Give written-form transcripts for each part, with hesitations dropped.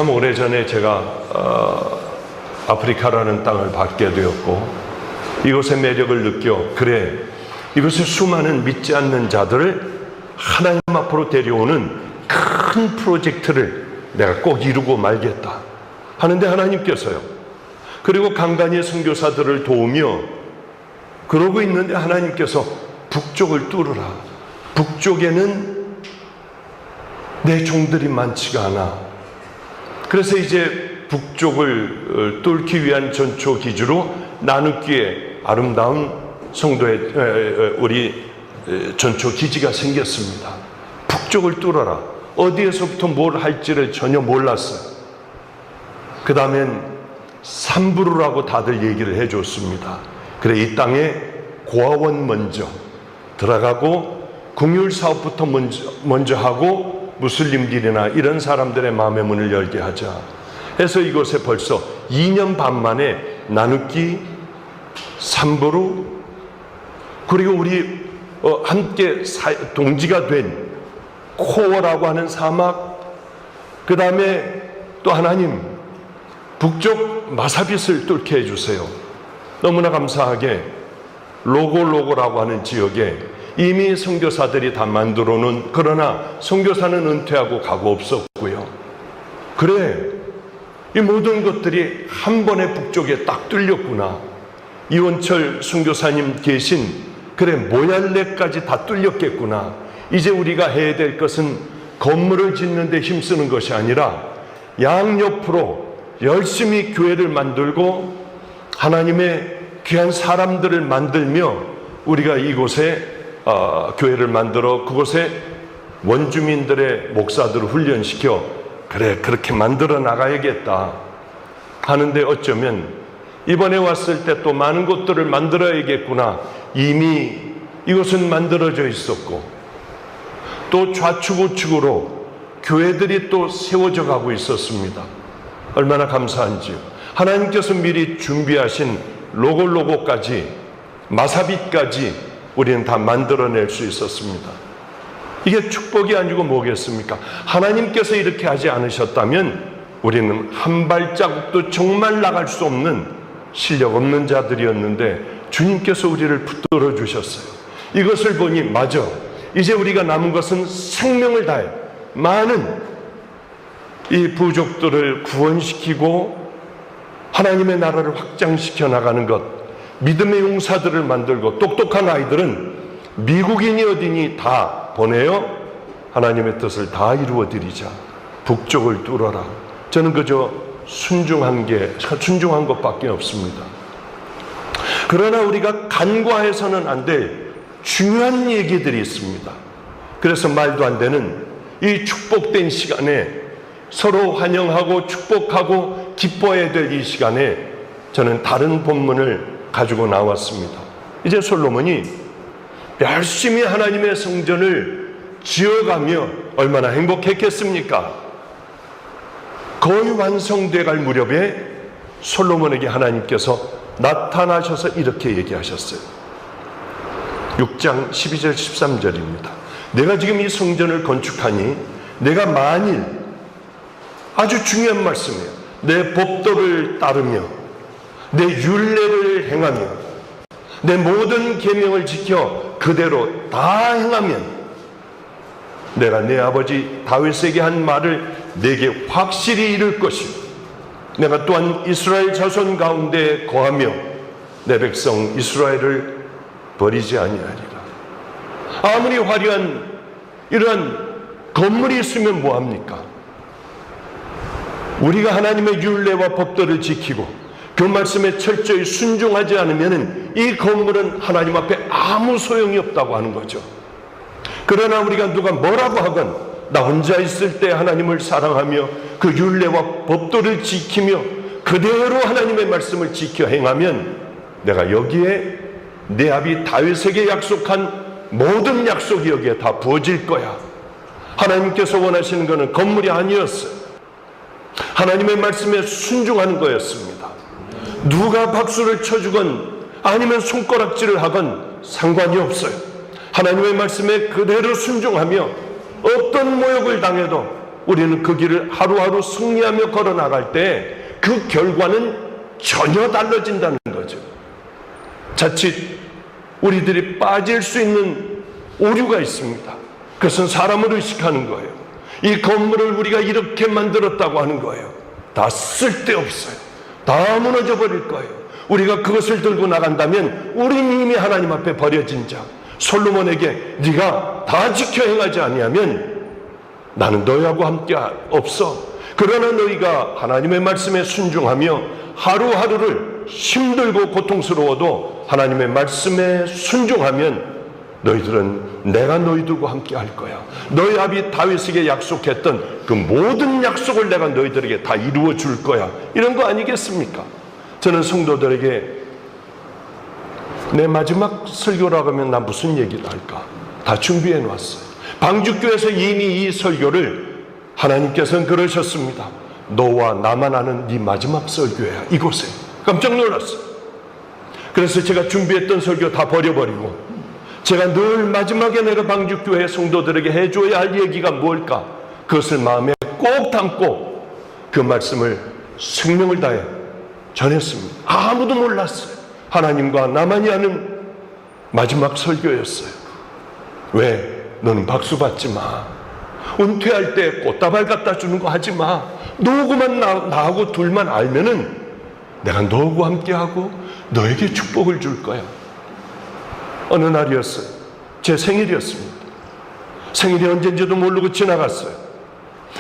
참 오래전에 제가 아프리카라는 땅을 받게 되었고 이곳의 매력을 느껴 그래 이곳의 수많은 믿지 않는 자들을 하나님 앞으로 데려오는 큰 프로젝트를 내가 꼭 이루고 말겠다 하는데 하나님께서요, 그리고 간간히 선교사들을 도우며 그러고 있는데 하나님께서 북쪽을 뚫으라, 북쪽에는 내 종들이 많지가 않아. 그래서 이제 북쪽을 뚫기 위한 전초 기주로 나누기에 아름다운 성도의 우리 전초 기지가 생겼습니다. 북쪽을 뚫어라. 어디에서부터 뭘 할지를 전혀 몰랐어요. 그 다음엔 삼부루라고 다들 얘기를 해줬습니다. 그래, 이 땅에 고아원 먼저 들어가고 궁율 사업부터 먼저 하고 무슬림들이나 이런 사람들의 마음의 문을 열게 하자 해서 이곳에 벌써 2년 반 만에 나누기, 삼부루, 그리고 우리 함께 동지가 된 코어라고 하는 사막, 그 다음에 또 하나님 북쪽 마사빗을 뚫게 해주세요. 너무나 감사하게 로고라고 하는 지역에 이미 선교사들이 다 만들어 놓은, 그러나 선교사는 은퇴하고 가고 없었고요. 그래, 이 모든 것들이 한 번에 북쪽에 딱 뚫렸구나. 이원철 선교사님 계신 그래 모얄레까지 다 뚫렸겠구나. 이제 우리가 해야 될 것은 건물을 짓는 데 힘쓰는 것이 아니라 양옆으로 열심히 교회를 만들고 하나님의 귀한 사람들을 만들며 우리가 이곳에 교회를 만들어 그곳에 원주민들의 목사들을 훈련시켜 그래 그렇게 만들어 나가야겠다 하는데, 어쩌면 이번에 왔을 때 또 많은 것들을 만들어야겠구나. 이미 이것은 만들어져 있었고 또 좌측 우측으로 교회들이 또 세워져 가고 있었습니다. 얼마나 감사한지요. 하나님께서 미리 준비하신 로고까지 마사빗까지 우리는 다 만들어낼 수 있었습니다. 이게 축복이 아니고 뭐겠습니까? 하나님께서 이렇게 하지 않으셨다면 우리는 한 발자국도 정말 나갈 수 없는 실력 없는 자들이었는데 주님께서 우리를 붙들어 주셨어요. 이것을 보니 맞아, 이제 우리가 남은 것은 생명을 다해 많은 이 부족들을 구원시키고 하나님의 나라를 확장시켜 나가는 것, 믿음의 용사들을 만들고 똑똑한 아이들은 미국인이 어디니 다 보내어 하나님의 뜻을 다 이루어 드리자. 북쪽을 뚫어라. 저는 그저 순종한 것밖에 없습니다. 그러나 우리가 간과해서는 안 될 중요한 얘기들이 있습니다. 그래서 말도 안 되는 이 축복된 시간에 서로 환영하고 축복하고 기뻐해야 될 이 시간에 저는 다른 본문을 가지고 나왔습니다. 이제 솔로몬이 열심히 하나님의 성전을 지어가며 얼마나 행복했겠습니까? 거의 완성돼 갈 무렵에 솔로몬에게 하나님께서 나타나셔서 이렇게 얘기하셨어요. 6장 12절 13절입니다. 내가 지금 이 성전을 건축하니 내가 만일, 아주 중요한 말씀이에요, 내 법도를 따르며 내 율례를 행하며 내 모든 계명을 지켜 그대로 다 행하면 내가 내 아버지 다윗에게 한 말을 내게 확실히 이룰 것이요 내가 또한 이스라엘 자손 가운데 거하며 내 백성 이스라엘을 버리지 아니하리라. 아무리 화려한 이러한 건물이 있으면 뭐합니까? 우리가 하나님의 율례와 법도를 지키고 그 말씀에 철저히 순종하지 않으면 이 건물은 하나님 앞에 아무 소용이 없다고 하는 거죠. 그러나 우리가 누가 뭐라고 하건 나 혼자 있을 때 하나님을 사랑하며 그 율례와 법도를 지키며 그대로 하나님의 말씀을 지켜 행하면 내가 여기에 내 아비 다윗에게 약속한 모든 약속이 여기에 다 부어질 거야. 하나님께서 원하시는 것은 건물이 아니었어요. 하나님의 말씀에 순종하는 거였습니다. 누가 박수를 쳐주건 아니면 손가락질을 하건 상관이 없어요. 하나님의 말씀에 그대로 순종하며 어떤 모욕을 당해도 우리는 그 길을 하루하루 승리하며 걸어나갈 때 그 결과는 전혀 달라진다는 거죠. 자칫 우리들이 빠질 수 있는 오류가 있습니다. 그것은 사람을 의식하는 거예요. 이 건물을 우리가 이렇게 만들었다고 하는 거예요. 다 쓸데없어요. 다 무너져 버릴 거예요. 우리가 그것을 들고 나간다면 우리는 이미 하나님 앞에 버려진 자. 솔로몬에게 네가 다 지켜 행하지 아니하면 나는 너희하고 함께 없어. 그러나 너희가 하나님의 말씀에 순종하며 하루하루를 힘들고 고통스러워도 하나님의 말씀에 순종하면 너희들은 내가 너희들과 함께 할 거야. 너희 아비 다윗에게 약속했던 그 모든 약속을 내가 너희들에게 다 이루어 줄 거야. 이런 거 아니겠습니까? 저는 성도들에게 내 마지막 설교라고 하면 나 무슨 얘기를 할까? 다 준비해 놨어요. 방주교에서 이미 이 설교를 하나님께서는 그러셨습니다. 너와 나만 아는 네 마지막 설교야. 이곳에. 깜짝 놀랐어요. 그래서 제가 준비했던 설교 다 버려버리고 제가 늘 마지막에 내가 방주교회 성도들에게 해줘야 할 얘기가 뭘까? 그것을 마음에 꼭 담고 그 말씀을 생명을 다해 전했습니다. 아무도 몰랐어요. 하나님과 나만이 아는 마지막 설교였어요. 왜? 너는 박수 받지 마. 은퇴할 때 꽃다발 갖다 주는 거 하지 마. 너하고만 나하고 둘만 알면은 내가 너하고 함께하고 너에게 축복을 줄 거야. 어느 날이었어요. 제 생일이었습니다. 생일이 언젠지도 모르고 지나갔어요.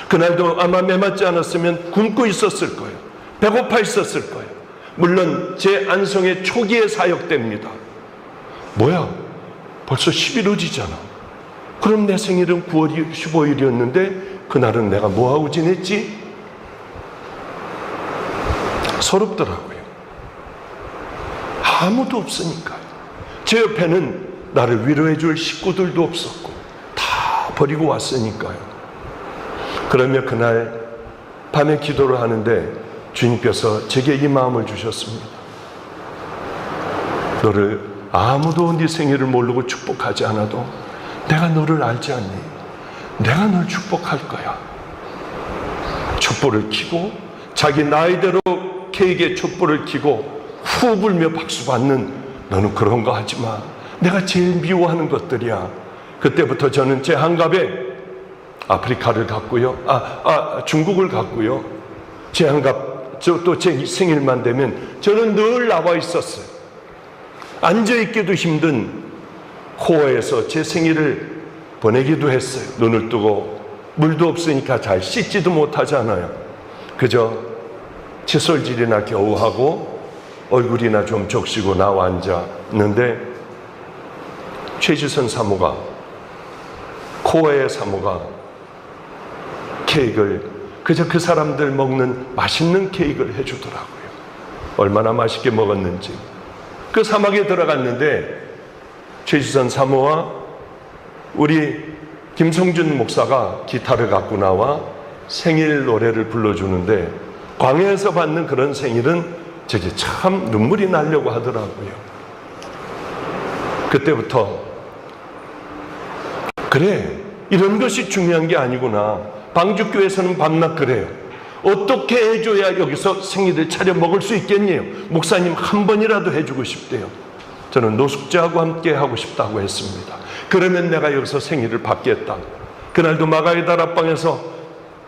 그날도 아마 매맞지 않았으면 굶고 있었을 거예요. 배고파 있었을 거예요. 물론 제 안성의 초기의 사역 때입니다. 뭐야? 벌써 11월이잖아. 그럼 내 생일은 9월 15일이었는데 그날은 내가 뭐하고 지냈지? 서럽더라고요. 아무도 없으니까요. 제 옆에는 나를 위로해 줄 식구들도 없었고 다 버리고 왔으니까요. 그러며 그날 밤에 기도를 하는데 주님께서 제게 이 마음을 주셨습니다. 너를 아무도 네 생일을 모르고 축복하지 않아도 내가 너를 알지 않니? 내가 널 축복할 거야. 촛불을 켜고 자기 나이대로 케이크에 촛불을 켜고 후 불며 박수 받는 너는 그런 거 하지 마. 내가 제일 미워하는 것들이야. 그때부터 저는 제 한갑에 아프리카를 갔고요. 중국을 갔고요. 제 한갑, 또 제 생일만 되면 저는 늘 나와 있었어요. 앉아있기도 힘든 코어에서 제 생일을 보내기도 했어요. 눈을 뜨고 물도 없으니까 잘 씻지도 못하잖아요. 그저 칫솔질이나 겨우 하고 얼굴이나 좀 적시고 나와 앉았는데 최지선 사모가, 코어의 사모가 케이크를, 그저 그 사람들 먹는 맛있는 케이크를 해주더라고요. 얼마나 맛있게 먹었는지. 그 사막에 들어갔는데 최지선 사모와 우리 김성준 목사가 기타를 갖고 나와 생일 노래를 불러주는데 광야에서 받는 그런 생일은 저게 참 눈물이 나려고 하더라고요. 그때부터 그래, 이런 것이 중요한 게 아니구나. 방주교에서는 밤낮 그래요. 어떻게 해줘야 여기서 생일을 차려 먹을 수 있겠냐요. 목사님 한 번이라도 해주고 싶대요. 저는 노숙자하고 함께 하고 싶다고 했습니다. 그러면 내가 여기서 생일을 받겠다. 그날도 마가의 다락방에서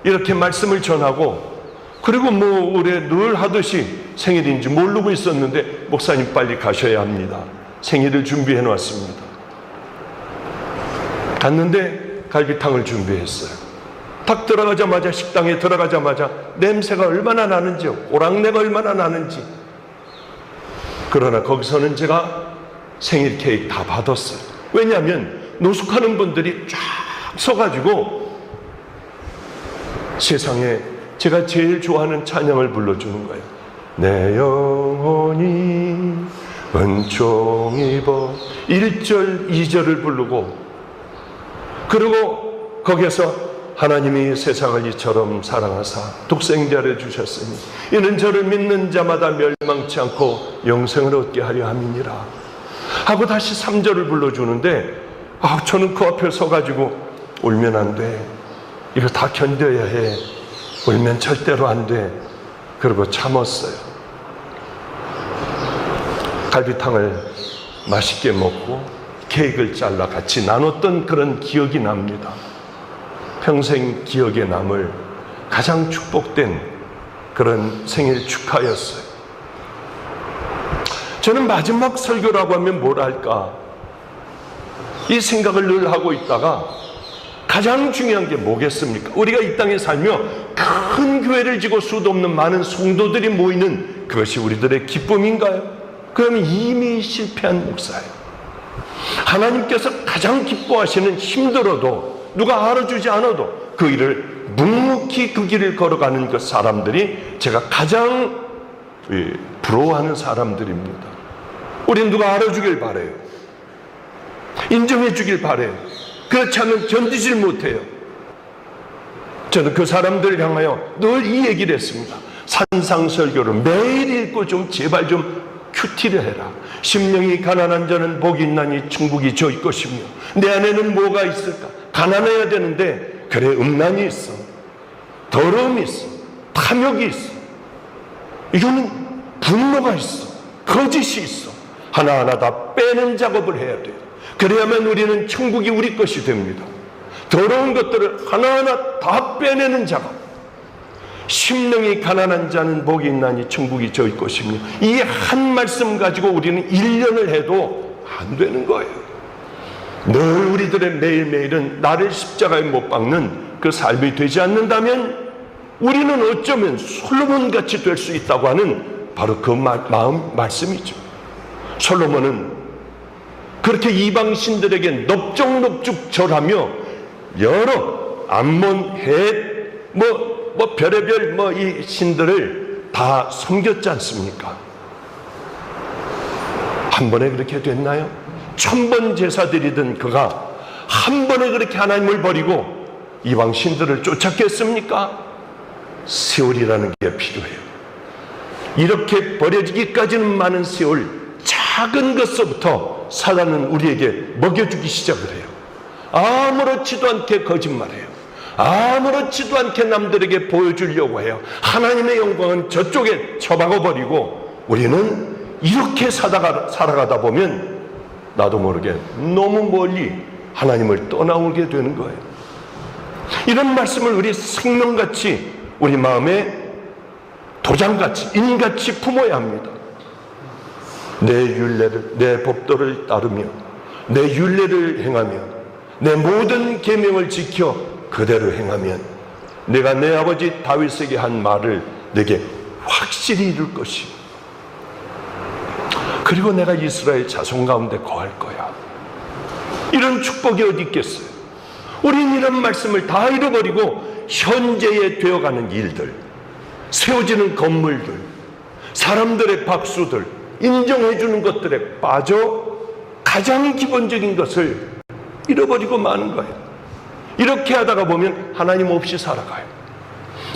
이렇게 말씀을 전하고, 그리고 우리 늘 하듯이 생일인지 모르고 있었는데 목사님 빨리 가셔야 합니다. 생일을 준비해 놨습니다. 갔는데 갈비탕을 준비했어요. 탁 들어가자마자, 식당에 들어가자마자 냄새가 얼마나 나는지요. 오랑내가 얼마나 나는지. 그러나 거기서는 제가 생일 케이크 다 받았어요. 왜냐하면 노숙하는 분들이 쫙 서가지고 세상에 제가 제일 좋아하는 찬양을 불러주는 거예요. 내 영혼이 은총 입어 1절 2절을 부르고, 그리고 거기에서 하나님이 세상을 이처럼 사랑하사 독생자를 주셨으니 이는 저를 믿는 자마다 멸망치 않고 영생을 얻게 하려 함이니라 하고 다시 3절을 불러주는데 저는 그 앞에 서가지고 울면 안 돼. 이거 다 견뎌야 해. 울면 절대로 안 돼. 그러고 참았어요. 갈비탕을 맛있게 먹고 케이크를 잘라 같이 나눴던 그런 기억이 납니다. 평생 기억에 남을 가장 축복된 그런 생일 축하였어요. 저는 마지막 설교라고 하면 뭘 할까? 이 생각을 늘 하고 있다가 가장 중요한 게 뭐겠습니까? 우리가 이 땅에 살며 큰 교회를 지고 수도 없는 많은 성도들이 모이는 그것이 우리들의 기쁨인가요? 그러면 이미 실패한 목사예요. 하나님께서 가장 기뻐하시는, 힘들어도 누가 알아주지 않아도 그 일을 묵묵히 그 길을 걸어가는 그 사람들이 제가 가장 부러워하는 사람들입니다. 우리는 누가 알아주길 바라요. 인정해 주길 바라요. 그렇지 않으면 견디질 못해요. 저는 그 사람들을 향하여 늘 이 얘기를 했습니다. 산상설교를 매일 읽고 좀 제발 좀 큐티를 해라. 심령이 가난한 자는 복이 있나니 천국이 저희 것이며 내 안에는 뭐가 있을까? 가난해야 되는데 그래, 음란이 있어, 더러움이 있어, 탐욕이 있어, 이거는 분노가 있어, 거짓이 있어. 하나하나 다 빼는 작업을 해야 돼요. 그래야만 우리는 천국이 우리 것이 됩니다. 더러운 것들을 하나하나 다 빼내는 작업. 심령이 가난한 자는 복이 있나니 천국이 저희 것이며, 이 한 말씀 가지고 우리는 1년을 해도 안 되는 거예요. 늘 우리들의 매일매일은 나를 십자가에 못 박는 그 삶이 되지 않는다면 우리는 어쩌면 솔로몬같이 될 수 있다고 하는 바로 그 말씀이죠. 솔로몬은 그렇게 이방 신들에게 넙죽넙죽 절하며 여러 암몬, 헷, 별의별 이 신들을 다 섬겼지 않습니까? 한 번에 그렇게 됐나요? 1000번 제사 드리던 그가 한 번에 그렇게 하나님을 버리고 이방 신들을 쫓았겠습니까? 세월이라는 게 필요해요. 이렇게 버려지기까지는 많은 세월, 작은 것서부터 사단은 우리에게 먹여주기 시작을 해요. 아무렇지도 않게 거짓말해요. 아무렇지도 않게 남들에게 보여주려고 해요. 하나님의 영광은 저쪽에 처박아버리고 우리는 이렇게 살아가다 보면 나도 모르게 너무 멀리 하나님을 떠나오게 되는 거예요. 이런 말씀을 우리 생명같이 우리 마음에 도장같이, 인같이 품어야 합니다. 내 율례를, 내 법도를 따르며 내 율례를 행하며 내 모든 계명을 지켜 그대로 행하면 내가 내 아버지 다윗에게 한 말을 내게 확실히 이룰 것이, 그리고 내가 이스라엘 자손 가운데 거할 거야. 이런 축복이 어디 있겠어요? 우린 이런 말씀을 다 잃어버리고 현재에 되어가는 일들, 세워지는 건물들, 사람들의 박수들, 인정해주는 것들에 빠져 가장 기본적인 것을 잃어버리고 마는 거예요. 이렇게 하다가 보면 하나님 없이 살아가요.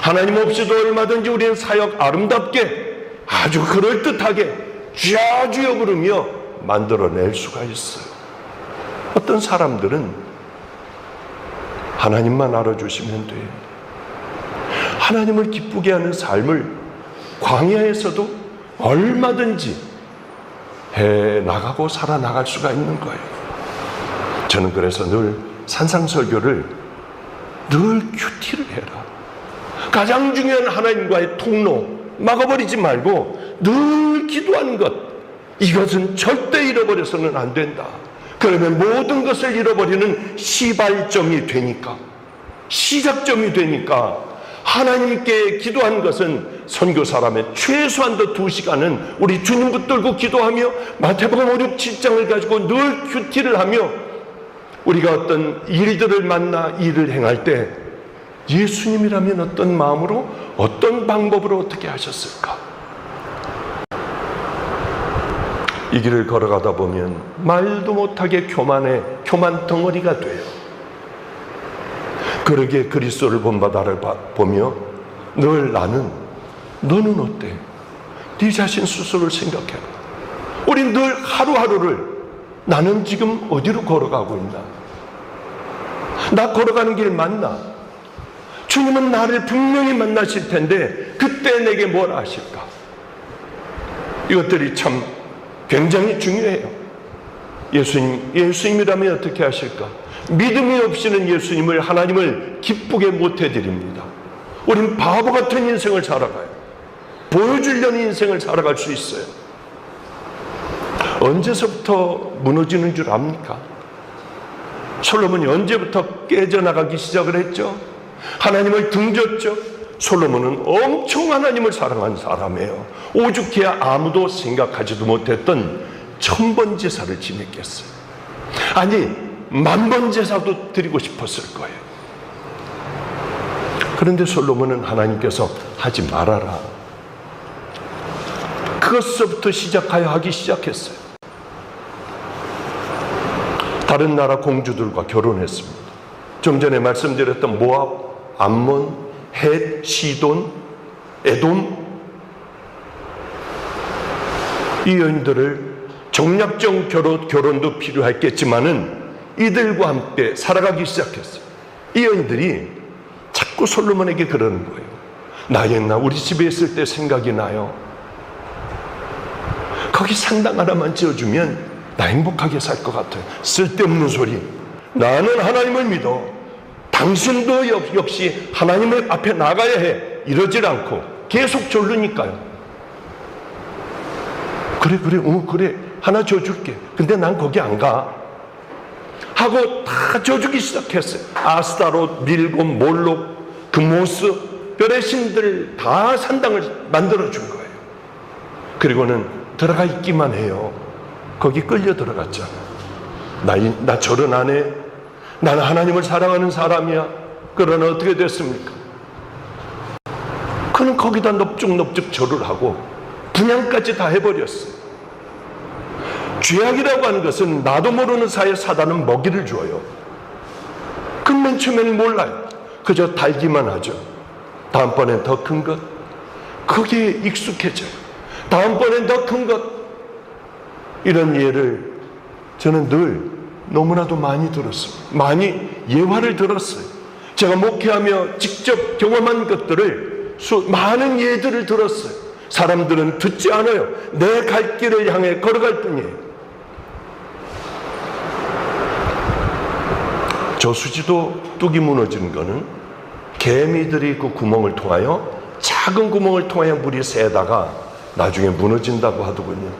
하나님 없이도 얼마든지 우리는 사역 아름답게 아주 그럴듯하게 주여주여 부르며 만들어낼 수가 있어요. 어떤 사람들은 하나님만 알아주시면 돼요. 하나님을 기쁘게 하는 삶을 광야에서도 얼마든지 해나가고 살아나갈 수가 있는 거예요. 저는 그래서 늘 산상설교를 늘 큐티를 해라. 가장 중요한 하나님과의 통로 막아버리지 말고 늘 기도하는 것, 이것은 절대 잃어버려서는 안 된다. 그러면 모든 것을 잃어버리는 시발점이 되니까, 시작점이 되니까 하나님께 기도한 것은 선교 사람의 최소한도 2시간은 우리 주님 붙들고 기도하며 마태복음 5, 6, 7장을 가지고 늘 큐티를 하며 우리가 어떤 일들을 만나 일을 행할 때 예수님이라면 어떤 마음으로 어떤 방법으로 어떻게 하셨을까? 이 길을 걸어가다 보면 말도 못하게 교만 덩어리가 돼요. 그러기에 그리스도를 본받아를 보며 늘 너는 어때? 네 자신 스스로를 생각해라. 우린 늘 하루하루를 나는 지금 어디로 걸어가고 있나? 나 걸어가는 길 맞나? 주님은 나를 분명히 만나실 텐데 그때 내게 뭘 하실까? 이것들이 참 굉장히 중요해요. 예수님이라면 어떻게 하실까? 믿음이 없이는 예수님을, 하나님을 기쁘게 못 해드립니다. 우린 바보 같은 인생을 살아가요. 보여주려는 인생을 살아갈 수 있어요. 언제서부터 무너지는 줄 압니까? 솔로몬이 언제부터 깨져나가기 시작을 했죠? 하나님을 등졌죠? 솔로몬은 엄청 하나님을 사랑한 사람이에요. 오죽해야 아무도 생각하지도 못했던 1000번 제사를 지냈겠어요. 아니, 10,000번 제사도 드리고 싶었을 거예요. 그런데 솔로몬은 하나님께서 하지 말아라, 그것부터 시작하여 하기 시작했어요. 다른 나라 공주들과 결혼했습니다. 좀 전에 말씀드렸던 모압, 암몬, 헷, 시돈, 에돔, 이 여인들을 정략적 결혼도 필요했겠지만은 이들과 함께 살아가기 시작했어요. 이 여인들이 자꾸 솔로몬에게 그러는 거예요. 나 옛날 우리 집에 있을 때 생각이 나요. 거기 산당 하나만 지어주면 나 행복하게 살 것 같아요. 쓸데없는 소리. 나는 하나님을 믿어. 당신도 역시 하나님의 앞에 나가야 해. 이러질 않고 계속 졸르니까요. 그래 하나 줘줄게. 근데 난 거기 안 가 하고 다 줘주기 시작했어요. 아스타롯, 밀곰, 몰록, 그모스, 별의 신들 다 산당을 만들어준 거예요. 그리고는 들어가 있기만 해요. 거기 끌려 들어갔잖아. 나 절은 안 해. 나는 하나님을 사랑하는 사람이야. 그러나 어떻게 됐습니까? 그는 거기다 넙죽넙죽 절을 하고 분양까지 다 해버렸어요. 죄악이라고 하는 것은 나도 모르는 사이에 사단은 먹이를 줘요. 그 맨 처음에는 몰라요. 그저 달기만 하죠. 다음번엔 더 큰 것. 거기에 익숙해져요. 다음번엔 더 큰 것. 이런 예를 저는 늘 너무나도 많이 들었습니다. 많이 예화를 들었어요. 제가 목회하며 직접 경험한 것들을 많은 예들을 들었어요. 사람들은 듣지 않아요. 내 갈 길을 향해 걸어갈 뿐이에요. 저수지도 뚝이 무너지는 거는 개미들이 그 구멍을 통하여, 작은 구멍을 통하여 물이 새다가 나중에 무너진다고 하더군요.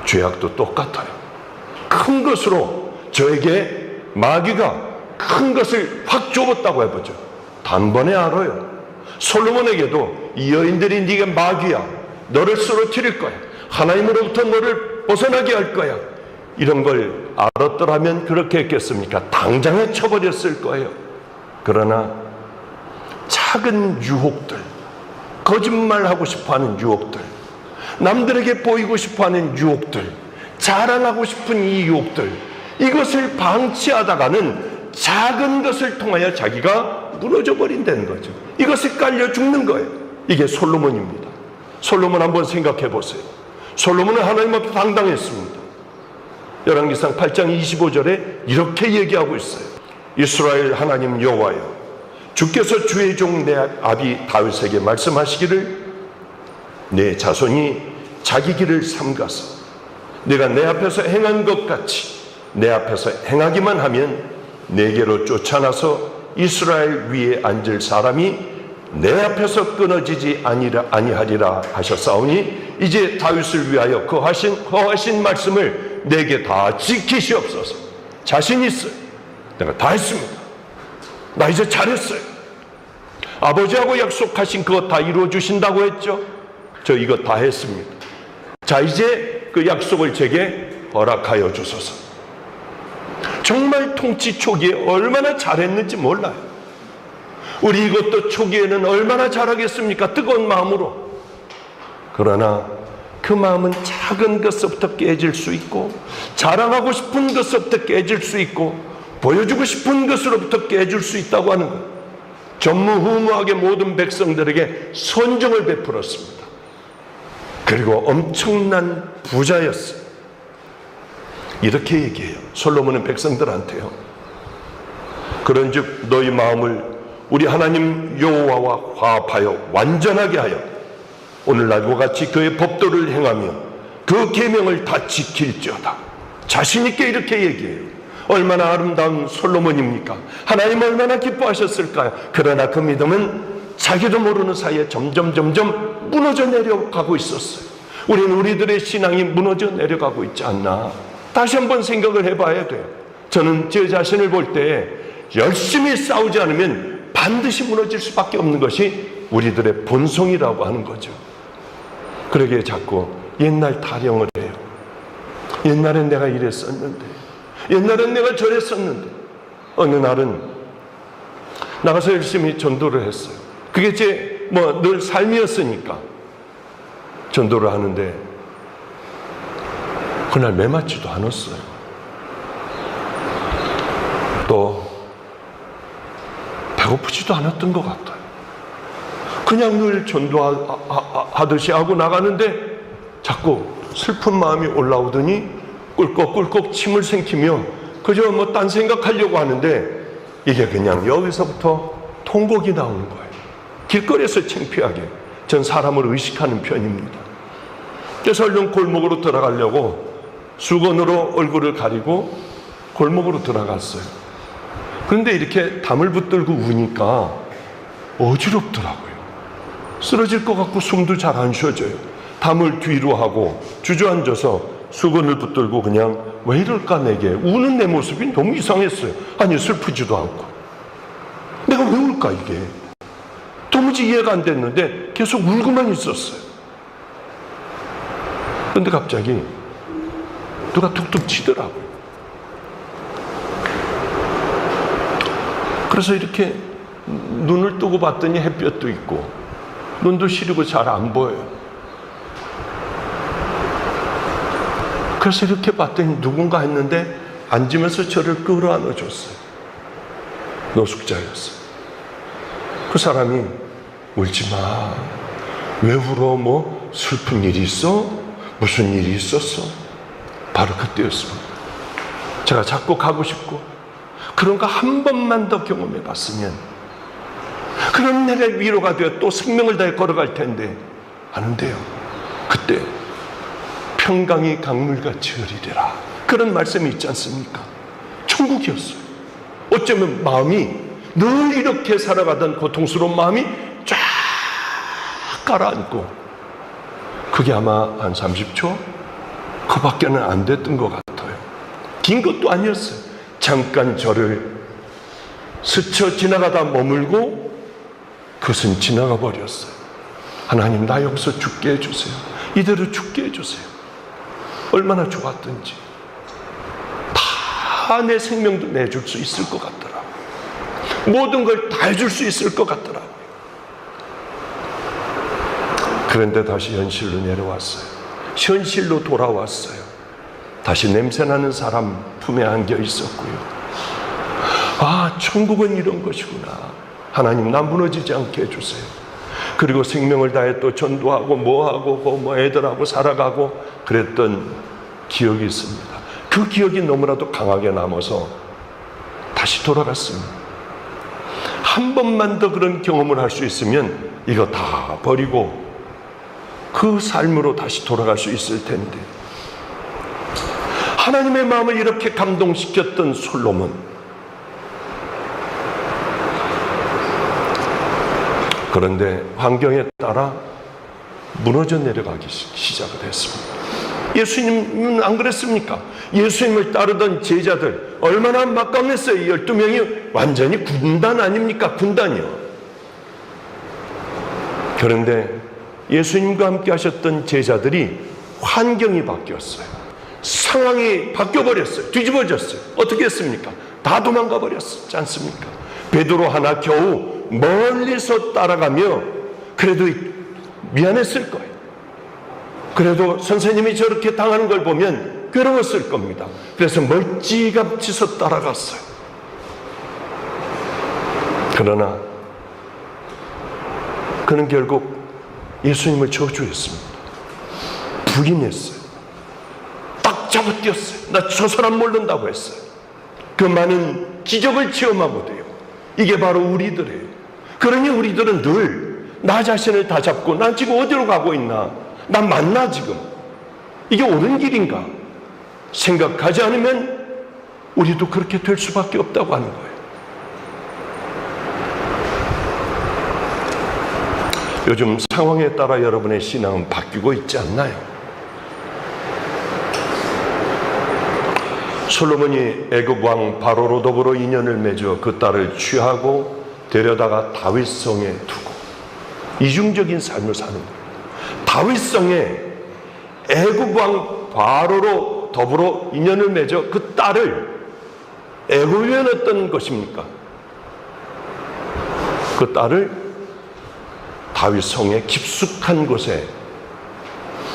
죄악도 똑같아요. 큰 것으로 저에게 마귀가 큰 것을 확 좁았다고 해보죠. 단번에 알아요. 솔로몬에게도 이 여인들이 네가 마귀야, 너를 쓰러뜨릴 거야, 하나님으로부터 너를 벗어나게 할 거야, 이런 걸 알았더라면 그렇게 했겠습니까? 당장에 쳐버렸을 거예요. 그러나 작은 유혹들, 거짓말하고 싶어하는 유혹들, 남들에게 보이고 싶어하는 유혹들, 자랑하고 싶은 이 유혹들, 이것을 방치하다가는 작은 것을 통하여 자기가 무너져 버린다는 거죠. 이것에 깔려 죽는 거예요. 이게 솔로몬입니다. 솔로몬 한번 생각해 보세요. 솔로몬은 하나님 앞에 당당했습니다. 열왕기상 8장 25절에 이렇게 얘기하고 있어요. 이스라엘 하나님 여호와여, 주께서 주의 종 내 아비 다윗에게 말씀하시기를 내 자손이 자기 길을 삼가서 내가 내 앞에서 행한 것 같이 내 앞에서 행하기만 하면 내게로 쫓아나서 이스라엘 위에 앉을 사람이 내 앞에서 끊어지지 아니하리라 하셨사오니 이제 다윗을 위하여 거하신 말씀을 내게 다 지키시옵소서. 자신 있어요. 내가 다 했습니다. 나 이제 잘했어요. 아버지하고 약속하신 그것 다 이루어 주신다고 했죠. 저 이거 다 했습니다. 자, 이제 그 약속을 제게 허락하여 주소서. 정말 통치 초기에 얼마나 잘했는지 몰라요. 우리 이것도 초기에는 얼마나 잘하겠습니까? 뜨거운 마음으로. 그러나 그 마음은 작은 것부터 깨질 수 있고, 자랑하고 싶은 것부터 깨질 수 있고, 보여주고 싶은 것으로부터 깨질 수 있다고 하는 것. 전무후무하게 모든 백성들에게 선정을 베풀었습니다. 그리고 엄청난 부자였어요. 이렇게 얘기해요. 솔로몬은 백성들한테요. 그런즉 너희 마음을 우리 하나님 여호와와 화합하여 완전하게 하여 오늘날과 같이 그의 법도를 행하며 그 계명을 다 지킬지어다. 자신 있게 이렇게 얘기해요. 얼마나 아름다운 솔로몬입니까? 하나님 얼마나 기뻐하셨을까요? 그러나 그 믿음은 자기도 모르는 사이에 점점 무너져 내려가고 있었어요. 우리는 우리들의 신앙이 무너져 내려가고 있지 않나? 다시 한번 생각을 해봐야 돼요. 저는 제 자신을 볼 때 열심히 싸우지 않으면 반드시 무너질 수밖에 없는 것이 우리들의 본성이라고 하는 거죠. 그러기에 자꾸 옛날 타령을 해요. 옛날엔 내가 이랬었는데, 옛날엔 내가 저랬었는데. 어느 날은 나가서 열심히 전도를 했어요. 그게 제 늘 삶이었으니까 전도를 하는데 그날 매맞지도 않았어요. 또 배고프지도 않았던 것 같아요. 그냥 늘 전도하듯이 하고 나가는데 자꾸 슬픈 마음이 올라오더니 꿀꺽꿀꺽 침을 삼키며 그저 딴 생각하려고 하는데 이게 그냥 여기서부터 통곡이 나오는 거예요. 길거리에서 창피하게. 전 사람을 의식하는 편입니다. 그래서 얼른 골목으로 들어가려고 수건으로 얼굴을 가리고 골목으로 들어갔어요. 그런데 이렇게 담을 붙들고 우니까 어지럽더라고요. 쓰러질 것 같고 숨도 잘 안 쉬어져요. 담을 뒤로 하고 주저앉아서 수건을 붙들고 그냥 왜 이럴까 내게 우는 내 모습이 너무 이상했어요. 아니 슬프지도 않고 내가 왜 울까 이게 도무지 이해가 안 됐는데 계속 울고만 있었어요. 그런데 갑자기 누가 툭툭 치더라고요. 그래서 이렇게 눈을 뜨고 봤더니 햇볕도 있고 눈도 시리고 잘 안 보여요. 그래서 이렇게 봤더니 누군가 했는데 앉으면서 저를 끌어안아 줬어요. 노숙자였어요. 그 사람이 울지 마. 왜 울어? 슬픈 일이 있어? 무슨 일이 있었어? 바로 그때였습니다. 제가 자꾸 가고 싶고 그런 거 한 번만 더 경험해 봤으면 그럼 내가 위로가 되어 또 생명을 다해 걸어갈 텐데 아는데요. 그때 평강이 강물같이 흐리리라 그런 말씀이 있지 않습니까? 천국이었어요. 어쩌면 마음이 늘 이렇게 살아가던 고통스러운 마음이 쫙 가라앉고 그게 아마 한 30초? 그 밖에는 안 됐던 것 같아요. 긴 것도 아니었어요. 잠깐 저를 스쳐 지나가다 머물고 그것은 지나가 버렸어요. 하나님 나 여기서 죽게 해주세요. 이대로 죽게 해주세요. 얼마나 좋았던지 다 내 생명도 내줄 수 있을 것 같더라고요. 모든 걸 다 해줄 수 있을 것 같더라고요. 그런데 다시 현실로 내려왔어요. 현실로 돌아왔어요. 다시 냄새나는 사람 품에 안겨 있었고요. 아, 천국은 이런 것이구나. 하나님 나 무너지지 않게 해주세요. 그리고 생명을 다해 또 전도하고 뭐하고 애들하고 살아가고 그랬던 기억이 있습니다. 그 기억이 너무나도 강하게 남아서 다시 돌아갔습니다. 한 번만 더 그런 경험을 할 수 있으면 이거 다 버리고 그 삶으로 다시 돌아갈 수 있을 텐데 하나님의 마음을 이렇게 감동시켰던 솔로몬, 그런데 환경에 따라 무너져 내려가기 시작을 했습니다. 예수님은 안 그랬습니까? 예수님을 따르던 제자들 얼마나 막강했어요. 12명이 완전히 군단 아닙니까? 군단이요. 그런데 예수님과 함께 하셨던 제자들이 환경이 바뀌었어요. 상황이 바뀌어버렸어요. 뒤집어졌어요. 어떻게 했습니까? 다 도망가 버렸지 않습니까? 베드로 하나 겨우 멀리서 따라가며 그래도 미안했을 거예요. 그래도 선생님이 저렇게 당하는 걸 보면 괴로웠을 겁니다. 그래서 멀찌감치서 따라갔어요. 그러나 그는 결국 예수님을 저주했습니다. 부인했어요. 딱 잡아뛰었어요. 나 저 사람 모른다고 했어요. 그 많은 기적을 체험하고 돼요. 이게 바로 우리들이에요. 그러니 우리들은 늘 나 자신을 다 잡고 난 지금 어디로 가고 있나? 난 맞나 지금? 이게 옳은 길인가? 생각하지 않으면 우리도 그렇게 될 수밖에 없다고 하는 거예요. 요즘 상황에 따라 여러분의 신앙은 바뀌고 있지 않나요? 솔로몬이 애굽 왕 바로로 더불어 인연을 맺어 그 딸을 취하고 데려다가 다윗성에 두고 이중적인 삶을 사는 거예요. 다윗성에 애굽 왕 바로로 더불어 인연을 맺어 그 딸을, 애굽이면 어떤 것입니까? 그 딸을 다윗성의 깊숙한 곳에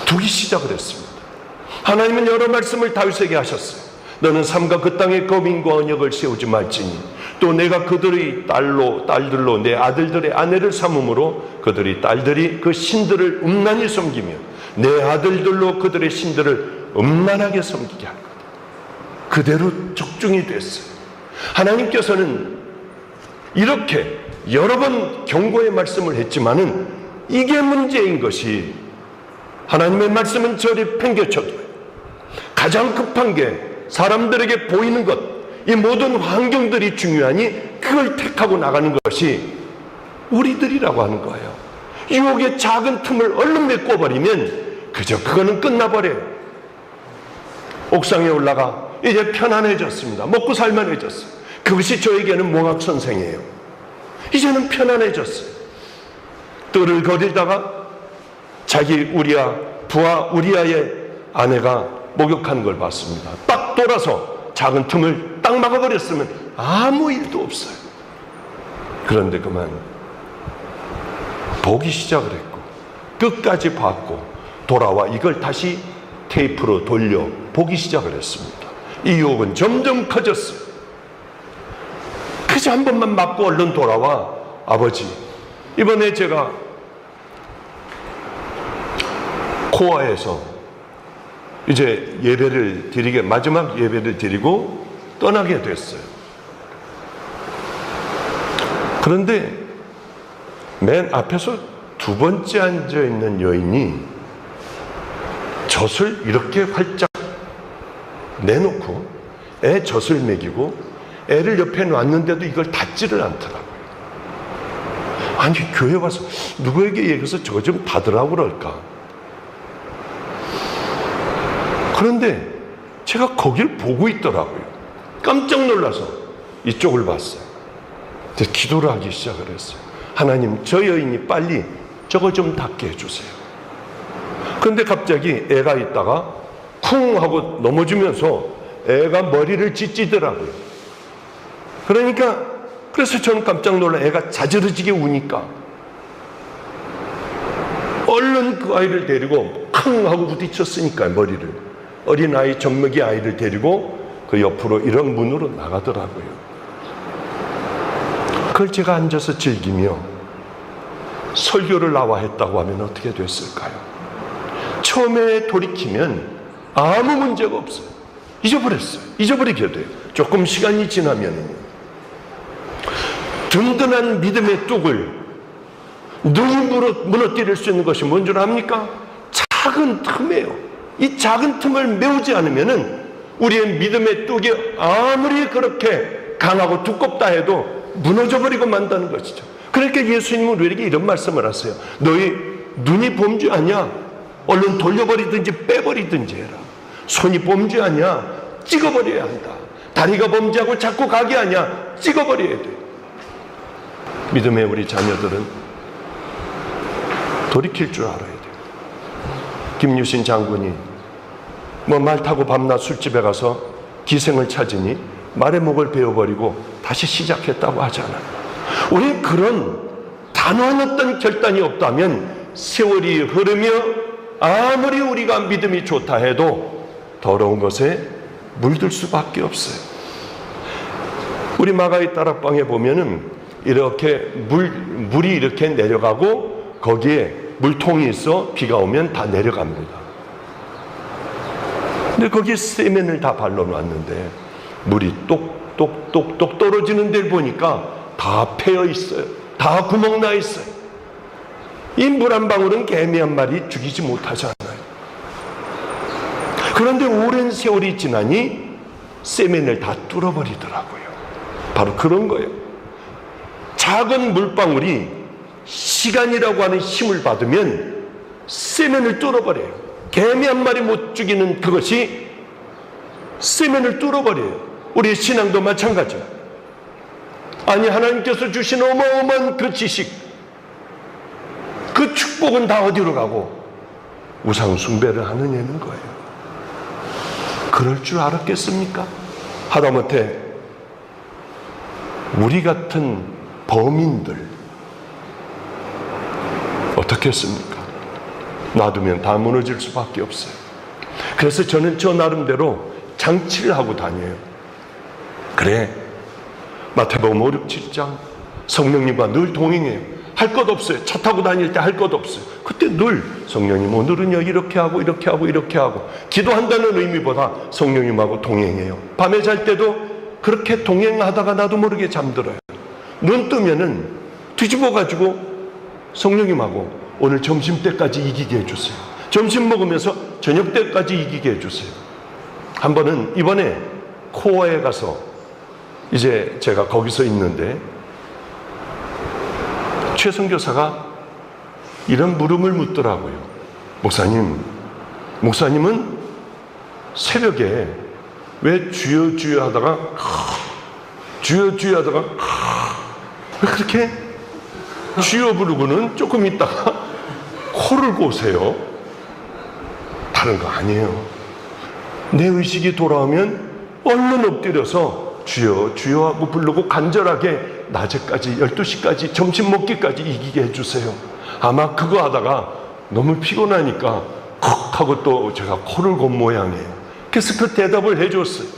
두기 시작을 했습니다. 하나님은 여러 말씀을 다윗에게 하셨어요. 너는 삼가 그 땅에 거민과 언역을 세우지 말지니 또 내가 그들의 딸들로 내 아들들의 아내를 삼음으로 그들의 딸들이 그 신들을 음란히 섬기며 내 아들들로 그들의 신들을 음란하게 섬기게 할 거다. 그대로 적중이 됐어요. 하나님께서는 이렇게 여러 번 경고의 말씀을 했지만은 이게 문제인 것이, 하나님의 말씀은 저리 팽개쳐도 가장 급한 게 사람들에게 보이는 것, 이 모든 환경들이 중요하니 그걸 택하고 나가는 것이 우리들이라고 하는 거예요. 유혹의 작은 틈을 얼른 메꿔버리면 그저 그거는 끝나버려요. 옥상에 올라가 이제 편안해졌습니다. 먹고 살만해졌어요. 그것이 저에게는 몽학 선생이에요. 이제는 편안해졌어요. 뜰을 거리다가 자기 부하 우리아의 아내가 목욕하는 걸 봤습니다. 딱 돌아서 작은 틈을 딱 막아버렸으면 아무 일도 없어요. 그런데 그만 보기 시작을 했고 끝까지 봤고 돌아와 이걸 다시 테이프로 돌려 보기 시작을 했습니다. 이 유혹은 점점 커졌어요. 그저 한 번만 맞고 얼른 돌아와. 아버지, 이번에 제가 코아에서 이제 예배를 드리게, 마지막 예배를 드리고 떠나게 됐어요. 그런데 맨 앞에서 두 번째 앉아 있는 여인이 젖을 이렇게 활짝 내놓고 애 젖을 먹이고 애를 옆에 놨는데도 이걸 닫지를 않더라고요. 아니, 교회 와서 누구에게 얘기해서 저거 좀 닫으라고 그럴까? 그런데 제가 거길 보고 있더라고요. 깜짝 놀라서 이쪽을 봤어요. 그래서 기도를 하기 시작을 했어요. 하나님, 저 여인이 빨리 저거 좀 닫게 해주세요. 그런데 갑자기 애가 있다가 쿵 하고 넘어지면서 애가 머리를 찢지더라고요. 그래서 저는 깜짝 놀라 애가 자지러지게 우니까 얼른 그 아이를 데리고 쿵 하고 부딪혔으니까 머리를, 어린아이 젖먹이 아이를 데리고 그 옆으로 이런 문으로 나가더라고요. 그걸 제가 앉아서 즐기며 설교를 나와 했다고 하면 어떻게 됐을까요? 처음에 돌이키면 아무 문제가 없어요. 잊어버렸어요. 잊어버리게 돼요. 조금 시간이 지나면요. 든든한 믿음의 뚝을 능히 무너뜨릴 수 있는 것이 뭔 줄 압니까? 작은 틈이에요. 이 작은 틈을 메우지 않으면은 우리의 믿음의 뚝이 아무리 그렇게 강하고 두껍다 해도 무너져버리고 만다는 것이죠. 그러니까 예수님은 우리에게 이런 말씀을 하세요. 너희 눈이 범죄하냐? 얼른 돌려버리든지 빼버리든지 해라. 손이 범죄하냐? 찍어버려야 한다. 다리가 범죄하고 자꾸 가게 하냐? 찍어버려야 돼. 믿음의 우리 자녀들은 돌이킬 줄 알아야 돼요. 김유신 장군이 말 타고 밤낮 술집에 가서 기생을 찾으니 말의 목을 베어버리고 다시 시작했다고 하잖아요. 우리는 그런 단호한 어떤 결단이 없다면 세월이 흐르며 아무리 우리가 믿음이 좋다 해도 더러운 것에 물들 수밖에 없어요. 우리 마가의 다락방에 보면은 이렇게 물이 이렇게 내려가고 거기에 물통이 있어 비가 오면 다 내려갑니다. 근데 거기에 세면을 다 발라놨는데 물이 똑똑똑똑 떨어지는 데를 보니까 다 패여 있어요. 다 구멍 나 있어요. 이 물 한 방울은 개미 한 마리 죽이지 못하잖아요. 그런데 오랜 세월이 지나니 세면을 다 뚫어버리더라고요. 바로 그런 거예요. 작은 물방울이 시간이라고 하는 힘을 받으면 세면을 뚫어버려요. 개미 한 마리 못 죽이는 그것이 세면을 뚫어버려요. 우리의 신앙도 마찬가지예요. 아니, 하나님께서 주신 어마어마한 그 지식, 그 축복은 다 어디로 가고 우상 숭배를 하느냐는 거예요. 그럴 줄 알았겠습니까? 하다못해 우리 같은 범인들 어떻게 했습니까? 놔두면 다 무너질 수밖에 없어요. 그래서 저는 저 나름대로 장치를 하고 다녀요. 그래, 마태복음 5, 6, 7장 성령님과 늘 동행해요. 할 것 없어요. 차 타고 다닐 때 할 것 없어요. 그때 늘 성령님 오늘은요 이렇게 하고 이렇게 하고 이렇게 하고, 기도한다는 의미보다 성령님하고 동행해요. 밤에 잘 때도 그렇게 동행하다가 나도 모르게 잠들어요. 눈 뜨면은 뒤집어가지고 성령님하고 오늘 점심때까지 이기게 해주세요. 점심 먹으면서 저녁 때까지 이기게 해주세요. 한 번은 이번에 코어에 가서 이제 제가 거기서 있는데 최 선교사가 이런 물음을 묻더라고요. 목사님은 새벽에 왜 주여 주여 하다가 주여 주여 하다가 왜 그렇게 주여 부르고는 조금 있다가 코를 고세요? 다른 거 아니에요. 내 의식이 돌아오면 얼른 엎드려서 주여 주여 하고 부르고 간절하게 낮에까지 12시까지 점심 먹기까지 이기게 해주세요. 아마 그거 하다가 너무 피곤하니까 콕 하고 또 제가 코를 곤 모양이에요. 그래서 그 대답을 해줬어요.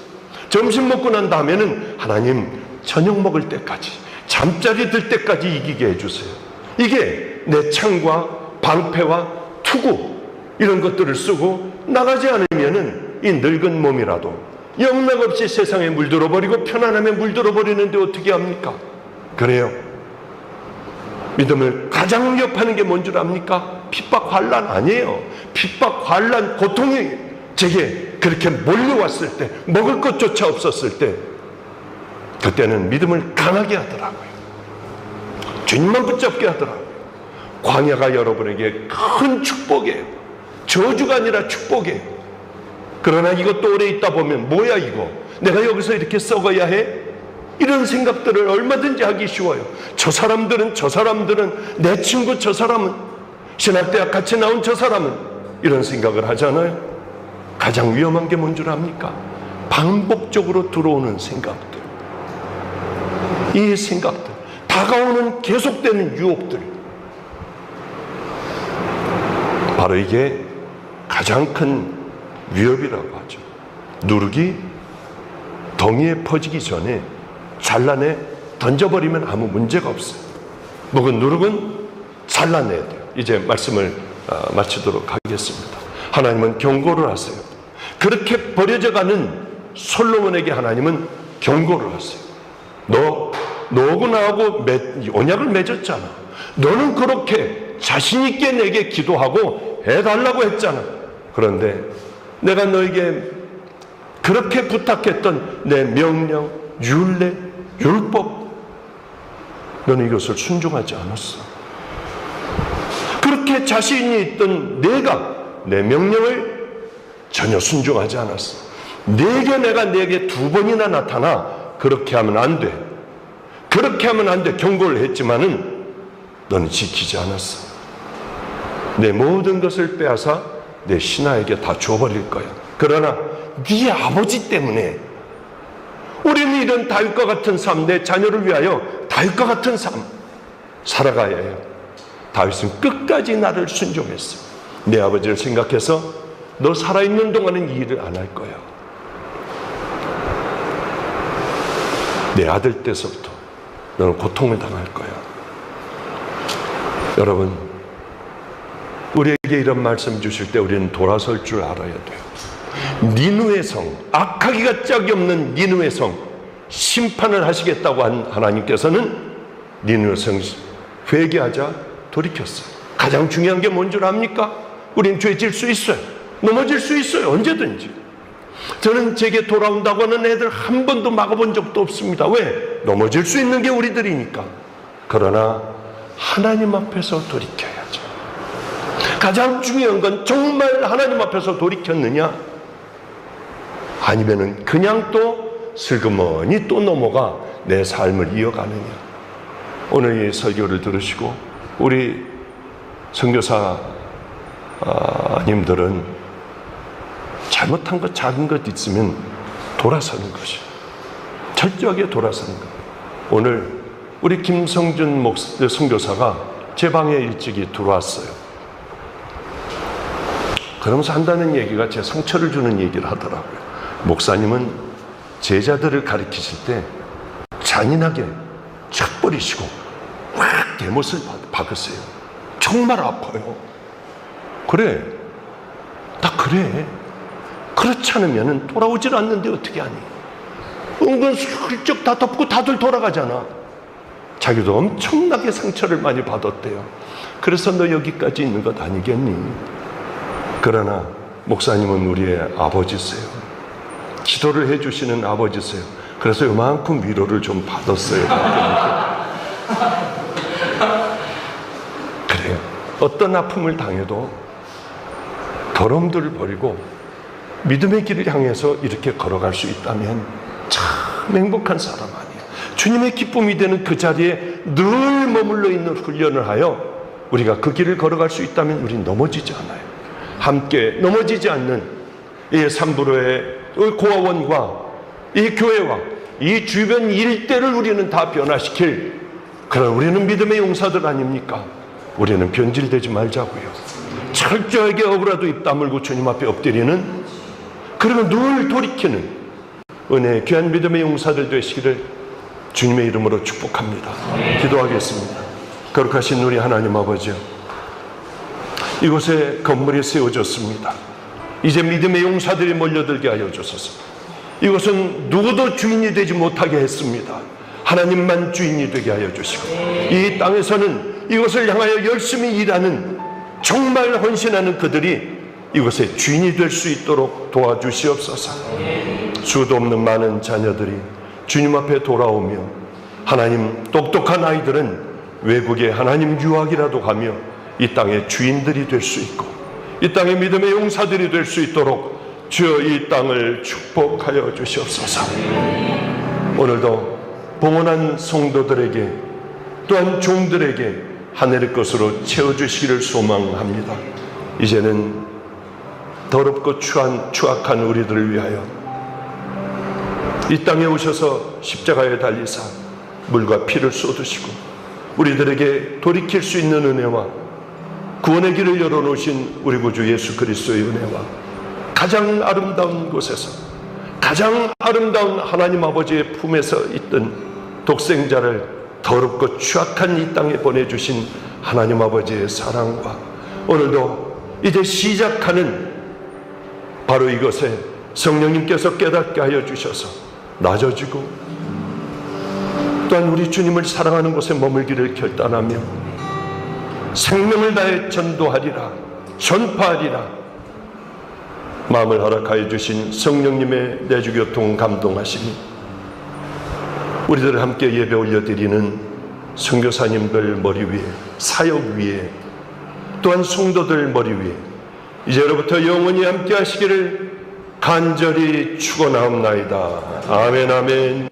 점심 먹고 난 다음에는 하나님 저녁 먹을 때까지 잠자리 들 때까지 이기게 해주세요. 이게 내 창과 방패와 투구 이런 것들을 쓰고 나가지 않으면은 이 늙은 몸이라도 영락없이 세상에 물들어버리고 편안함에 물들어버리는데 어떻게 합니까? 그래요. 믿음을 가장 위협하는 게 뭔 줄 압니까? 핍박, 환난 아니에요. 핍박, 환난, 고통이 제게 그렇게 몰려왔을 때, 먹을 것조차 없었을 때, 그때는 믿음을 강하게 하더라고요. 주님만 붙잡게 하더라고요. 광야가 여러분에게 큰 축복이에요. 저주가 아니라 축복이에요. 그러나 이것도 오래 있다 보면 뭐야 이거, 내가 여기서 이렇게 썩어야 해? 이런 생각들을 얼마든지 하기 쉬워요. 저 사람들은 내 친구 저 사람은 신학대학 같이 나온 저 사람은 이런 생각을 하잖아요. 가장 위험한 게 뭔 줄 압니까? 반복적으로 들어오는 생각들, 이 생각들, 다가오는 계속되는 유혹들, 바로 이게 가장 큰 위협이라고 하죠. 누룩이 덩이에 퍼지기 전에 잘라내 던져버리면 아무 문제가 없어요. 먹은 누룩은 잘라내야 돼요. 이제 말씀을 마치도록 하겠습니다. 하나님은 경고를 하세요. 그렇게 버려져가는 솔로몬에게 하나님은 경고를 하세요. 너하고 나하고 언약을 맺었잖아. 너는 그렇게 자신 있게 내게 기도하고 해달라고 했잖아. 그런데 내가 너에게 그렇게 부탁했던 내 명령, 율례, 율법, 너는 이것을 순종하지 않았어. 그렇게 자신이 있던 내가 내 명령을 전혀 순종하지 않았어. 내가 내게 2번이나 나타나 그렇게 하면 안 돼, 그렇게 하면 안 돼 경고를 했지만은 너는 지키지 않았어. 내 모든 것을 빼앗아 내 신하에게 다 줘버릴 거야. 그러나 네 아버지 때문에 우리는 이런 다윗과 같은 삶, 내 자녀를 위하여 다윗과 같은 삶 살아가야 해요. 다윗은 끝까지 나를 순종했어. 내 아버지를 생각해서 너 살아있는 동안은 이 일을 안 할 거야. 내 아들 때서부터 너는 고통을 당할 거야. 여러분, 우리에게 이런 말씀 주실 때 우리는 돌아설 줄 알아야 돼요. 니느웨 성, 악하기가 짝이 없는 니느웨 성 심판을 하시겠다고 한 하나님께서는 니느웨 성 회개하자 돌이켰어요. 가장 중요한 게 뭔 줄 압니까? 우린 죄질 수 있어요. 넘어질 수 있어요. 언제든지. 저는 제게 돌아온다고 하는 애들 한 번도 막아본 적도 없습니다. 왜? 넘어질 수 있는 게 우리들이니까. 그러나 하나님 앞에서 돌이켜야죠. 가장 중요한 건 정말 하나님 앞에서 돌이켰느냐? 아니면은 그냥 또 슬그머니 또 넘어가 내 삶을 이어가느냐? 오늘 이 설교를 들으시고 우리 선교사님들은 잘못한 것 작은 것 있으면 돌아서는 것이요. 철저하게 돌아서는 것. 오늘 우리 김성준 선교사가 제 방에 일찍이 들어왔어요. 그러면서 한다는 얘기가 제 상처를 주는 얘기를 하더라고요. 목사님은 제자들을 가르치실 때 잔인하게 착 버리시고 확 대못을 박으세요. 정말 아파요. 그래, 다 그래. 그렇지 않으면 돌아오질 않는데 어떻게 하니? 은근 슬쩍 다 덮고 다들 돌아가잖아. 자기도 엄청나게 상처를 많이 받았대요. 그래서 너 여기까지 있는 것 아니겠니? 그러나 목사님은 우리의 아버지세요. 기도를 해주시는 아버지세요. 그래서 요만큼 위로를 좀 받았어요. 그래요. 어떤 아픔을 당해도 더러움들을 버리고 믿음의 길을 향해서 이렇게 걸어갈 수 있다면 참 행복한 사람 아니에요. 주님의 기쁨이 되는 그 자리에 늘 머물러 있는 훈련을 하여 우리가 그 길을 걸어갈 수 있다면 우리는 넘어지지 않아요. 함께 넘어지지 않는 이 삼부로의 고아원과 이 교회와 이 주변 일대를 우리는 다 변화시킬 그런 우리는 믿음의 용사들 아닙니까? 우리는 변질되지 말자고요. 철저하게 억울하도 입 다물고 주님 앞에 엎드리는, 그러면 늘 돌이키는 은혜의 귀한 믿음의 용사들 되시기를 주님의 이름으로 축복합니다. 기도하겠습니다. 거룩하신 우리 하나님 아버지요, 이곳에 건물이 세워졌습니다. 이제 믿음의 용사들이 몰려들게 하여 주소서. 이곳은 누구도 주인이 되지 못하게 했습니다. 하나님만 주인이 되게 하여 주시고, 이 땅에서는 이곳을 향하여 열심히 일하는, 정말 헌신하는 그들이 이곳의 주인이 될 수 있도록 도와주시옵소서. 수도 없는 많은 자녀들이 주님 앞에 돌아오며, 하나님, 똑똑한 아이들은 외국에 하나님 유학이라도 가며 이 땅의 주인들이 될 수 있고 이 땅의 믿음의 용사들이 될 수 있도록 주여 이 땅을 축복하여 주시옵소서. 오늘도 봉헌한 성도들에게 또한 종들에게 하늘의 것으로 채워주시기를 소망합니다. 이제는 더럽고 추악한 우리들을 위하여 이 땅에 오셔서 십자가에 달리사 물과 피를 쏟으시고 우리들에게 돌이킬 수 있는 은혜와 구원의 길을 열어놓으신 우리 구주 예수 그리스도의 은혜와 가장 아름다운 곳에서 가장 아름다운 하나님 아버지의 품에서 있던 독생자를 더럽고 추악한 이 땅에 보내주신 하나님 아버지의 사랑과 오늘도 이제 시작하는 바로 이것에 성령님께서 깨닫게 하여 주셔서 낮아지고 또한 우리 주님을 사랑하는 곳에 머물기를 결단하며 생명을 다해 전도하리라, 전파하리라 마음을 허락하여 주신 성령님의 내주교통 감동하심이 우리들을 함께 예배 올려드리는 선교사님들 머리 위에, 사역 위에, 또한 성도들 머리 위에 이제로부터 영원히 함께 하시기를 간절히 축원하옵나이다. 아멘, 아멘.